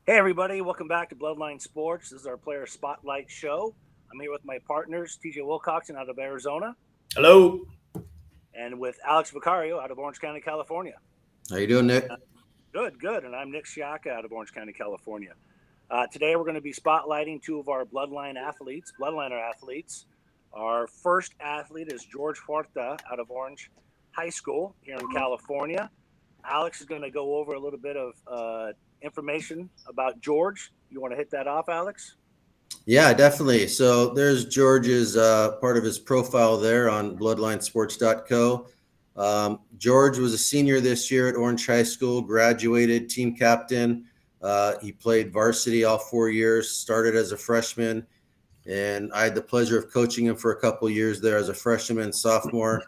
Hey, everybody, welcome back to Bloodline Sports. This is our player spotlight show. I'm here with my partners, TJ Wilcoxon out of Arizona, Hello. and with Alex Vicario out of Orange County, California. How you doing, Nick? Good, good. And I'm Nick Shiaka out of Orange County, California. Today, we're going to be spotlighting two of our Bloodliner athletes. Our first athlete is George Huerta out of Orange High School here in California. Alex is going to go over a little bit of information about George. You want to hit that off, Alex? Yeah, definitely. So there's George's part of his profile there on bloodlinesports.co. George was a senior this year at Orange High School, graduated, team captain. He played varsity all 4 years, started as a freshman, and I had the pleasure of coaching him for a couple of years there as a freshman and sophomore.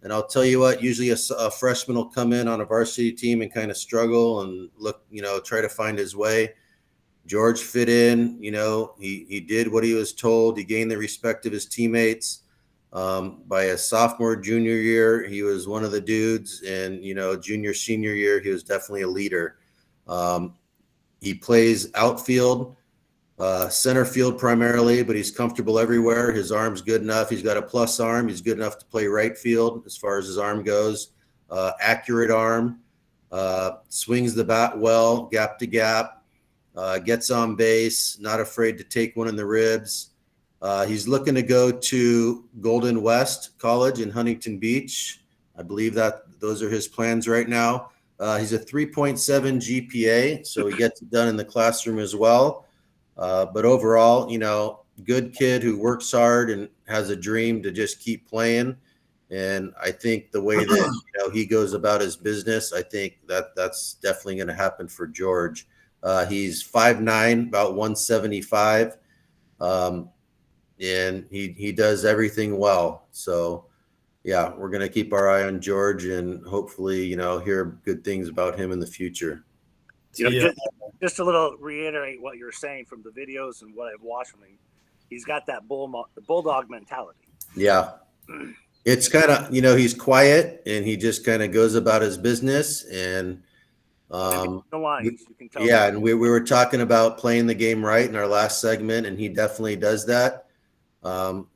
And I'll tell you what, usually a freshman will come in on a varsity team and kind of struggle and look, try to find his way. George fit in, he did what he was told. He gained the respect of his teammates. By his sophomore, junior year, he was one of the dudes. And, junior, senior year, he was definitely a leader. He plays outfield, center field primarily, but he's comfortable everywhere. His arm's good enough. He's got a plus arm. He's good enough to play right field as far as his arm goes. Accurate arm, swings the bat well, gap to gap. Gets on base, not afraid to take one in the ribs. He's looking to go to Golden West College in Huntington Beach. I believe that those are his plans right now. He's a 3.7 GPA, so he gets it done in the classroom as well. But overall, good kid who works hard and has a dream to just keep playing. And I think the way that he goes about his business, I think that's definitely going to happen for George. He's 5'9", about 175, and he does everything well. So, yeah, we're going to keep our eye on George and hopefully, hear good things about him in the future. Just a little reiterate what you're saying from the videos and what I've watched from him. He's got that bulldog mentality. Yeah. It's kind of, he's quiet and he just kind of goes about his business and the lines, you can tell. Yeah, and we were talking about playing the game right in our last segment, and he definitely does that.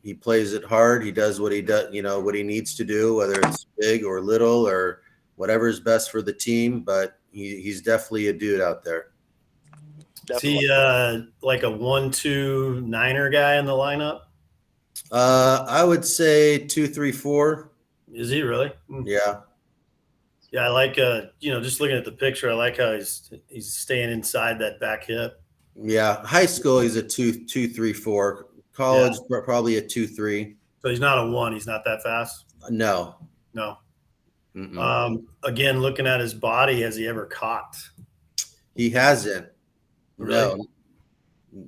He plays it hard. He does what he does, what he needs to do, whether it's big or little or whatever is best for the team. But he's definitely a dude out there. Definitely. Is he like a 1-2 Niner guy in the lineup? I would say 2, 3, 4. Is he really? Yeah. Yeah, I like just looking at the picture, I like how he's staying inside that back hip. Yeah, high school he's a 2, 3, 4. College probably a 2, 3. So he's not a 1. He's not that fast. No. Again, looking at his body, has he ever caught? He hasn't. Really? No.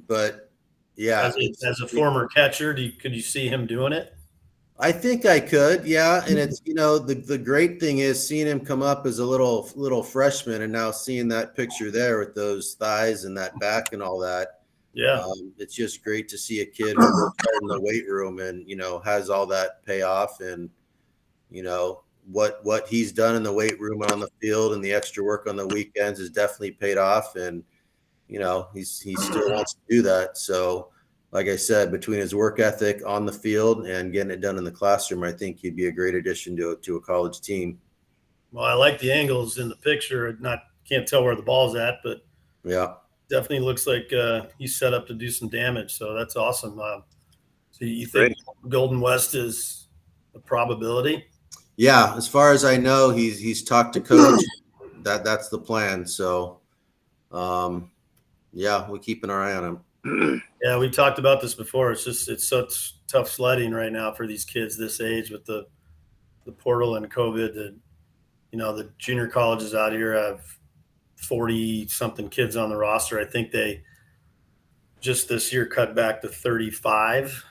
But yeah, as a former catcher, could you see him doing it? I think I could, yeah. And it's the great thing is seeing him come up as a little freshman, and now seeing that picture there with those thighs and that back and all that. Yeah, it's just great to see a kid who works hard in the weight room and has all that payoff, and what he's done in the weight room on the field and the extra work on the weekends has definitely paid off, and he still wants to do that. So, like I said, between his work ethic on the field and getting it done in the classroom, I think he'd be a great addition to a college team. Well, I like the angles in the picture. Can't tell where the ball's at, but yeah, definitely looks like he's set up to do some damage. So that's awesome. So you think Golden West is a probability? Yeah, as far as I know, he's talked to coach. That's the plan. So, yeah, we're keeping our eye on him. Yeah, we talked about this before. It's such tough sledding right now for these kids this age with the portal and COVID. That the junior colleges out here have 40 something kids on the roster. I think they just this year cut back to 35,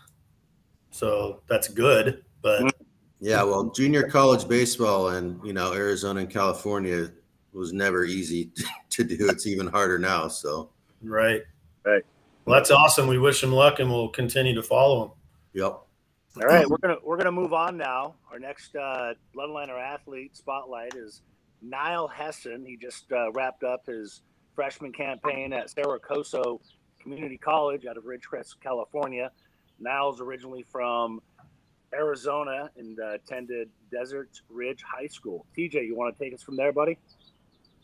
so that's good. But yeah, well, junior college baseball in Arizona and California was never easy to do. It's even harder now. So right. Well, that's awesome. We wish him luck, and we'll continue to follow him. Yep. All right, we're gonna move on now. Our next Bloodliner athlete spotlight is Nile Hesson. He just wrapped up his freshman campaign at Saracoso Community College out of Ridgecrest, California. Nile's originally from Arizona and attended Desert Ridge High School. TJ, you want to take us from there, buddy?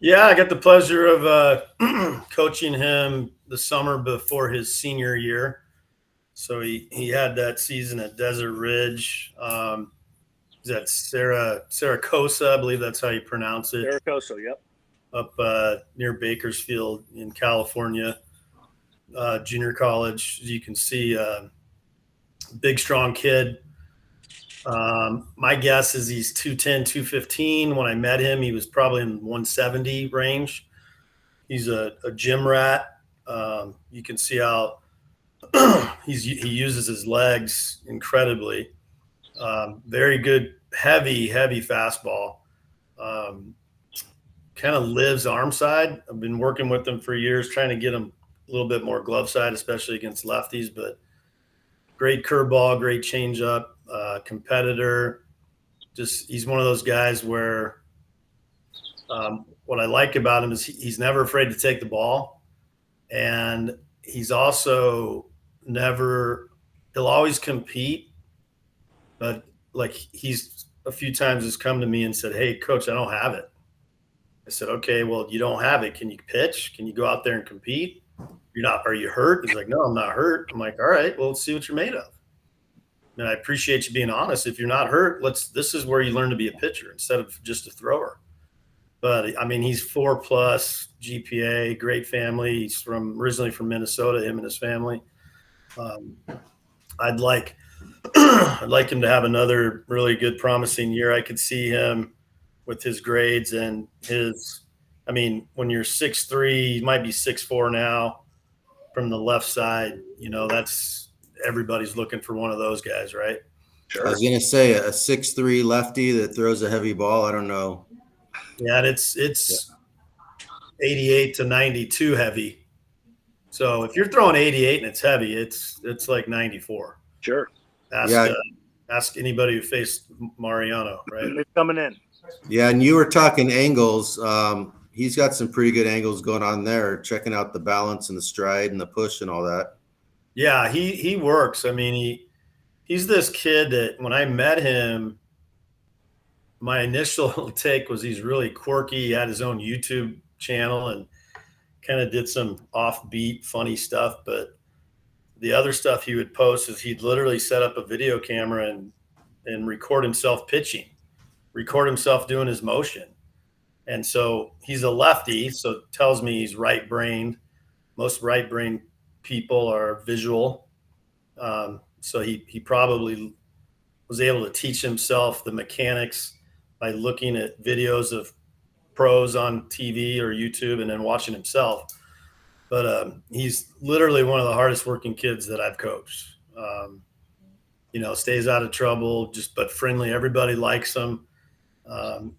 Yeah, I got the pleasure of coaching him the summer before his senior year. So he had that season at Desert Ridge. Is that Saracosa? I believe that's how you pronounce it. Saracosa, yep. Up near Bakersfield in California, junior college. As you can see, big, strong kid. My guess is he's 210, 215. When I met him, he was probably in 170 range. He's a gym rat. You can see how he uses his legs incredibly. Very good, heavy fastball. Kind of lives arm side. I've been working with him for years, trying to get him a little bit more glove side, especially against lefties, but great curveball, great changeup, competitor. Just, he's one of those guys where what I like about him is he's never afraid to take the ball. And he's also he'll always compete, but like he's a few times has come to me and said, "Hey coach, I don't have it." I said, "Okay, well, you don't have it. Can you pitch? Can you go out there and compete? Are you hurt?" He's like, "No, I'm not hurt." I'm like, "All right, well, let's see what you're made of." And I appreciate you being honest. If you're not hurt, this is where you learn to be a pitcher instead of just a thrower. But I mean, he's 4+ GPA, great family. He's originally from Minnesota, him and his family. I'd like him to have another really good, promising year. I could see him with his grades and when you're 6'3", you might be 6'4" now from the left side. That's everybody's looking for one of those guys, right? Sure. I was gonna say a 6'3" lefty that throws a heavy ball. I don't know. Yeah, and it's 88 to 92 heavy. So if you're throwing 88 and it's heavy, it's like 94. Sure. Ask anybody who faced Mariano, right? It's coming in. Yeah, and you were talking angles. He's got some pretty good angles going on there, checking out the balance and the stride and the push and all that. Yeah, he works. I mean, he's this kid that when I met him, my initial take was he's really quirky. He had his own YouTube channel and kind of did some offbeat, funny stuff. But the other stuff he would post is he'd literally set up a video camera and record himself pitching, record himself doing his motion. And so he's a lefty, so it tells me he's right-brained. Most right-brained people are visual. So he probably was able to teach himself the mechanics by looking at videos of pros on TV or YouTube and then watching himself. But he's literally one of the hardest working kids that I've coached. Stays out of trouble, but friendly. Everybody likes him.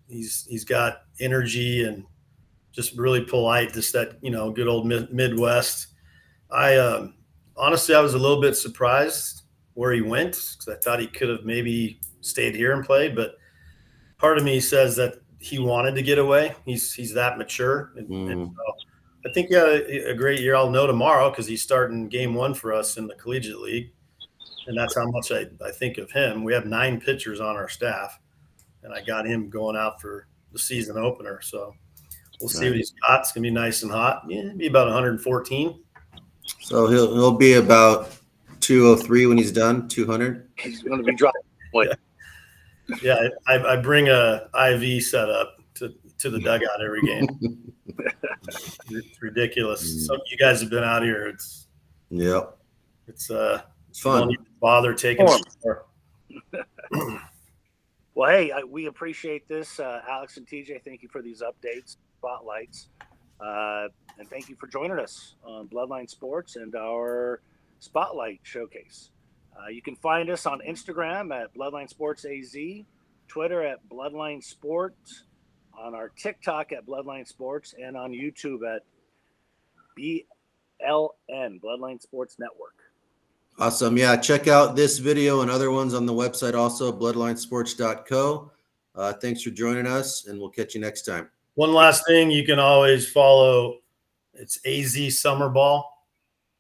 He's got energy and just really polite, just that, good old Midwest. Honestly, I was a little bit surprised where he went because I thought he could have maybe stayed here and played, but part of me says that he wanted to get away. He's that mature. And so I think he had a great year. I'll know tomorrow because he's starting game 1 for us in the collegiate league. And that's how much I think of him. We have 9 pitchers on our staff, and I got him going out for the season opener. So we'll see what he's got. It's going to be nice and hot. Yeah, be about 114. So he'll be about 203 when he's done, 200. He's going to be dropping. Yeah, I bring a IV setup to the dugout every game. It's ridiculous. So you guys have been out here. It's fun. Don't even bother taking Well, hey, we appreciate this, Alex and TJ. Thank you for these updates, spotlights, and thank you for joining us on Bloodline Sports and our Spotlight Showcase. You can find us on Instagram at Bloodline Sports AZ, Twitter at Bloodline Sports, on our TikTok at Bloodline Sports, and on YouTube at BLN, Bloodline Sports Network. Awesome. Yeah, check out this video and other ones on the website also, bloodlinesports.co. Thanks for joining us, and we'll catch you next time. One last thing, you can always follow It's AZ Summer Ball.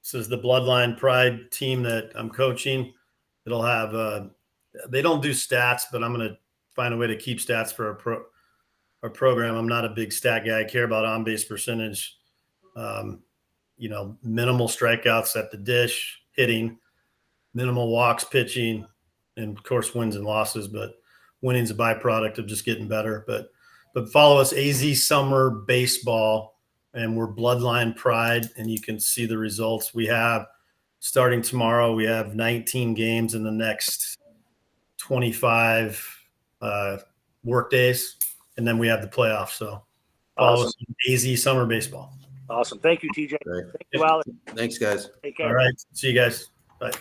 This is the Bloodline Pride team that I'm coaching. It'll have they don't do stats, but I'm going to find a way to keep stats for our program. I'm not a big stat guy. I care about on-base percentage, minimal strikeouts at the dish, hitting, minimal walks, pitching, and of course wins and losses, but winning's a byproduct of just getting better. But follow us, AZ Summer Baseball, and we're Bloodline Pride, and you can see the results. We have, starting tomorrow, we have 19 games in the next 25 work days, and then we have the playoffs. So follow us on AZ Summer Baseball. Awesome. Thank you, TJ. Right. Thank you, Alex. Thanks, guys. Take care. All right. See you guys. Bye.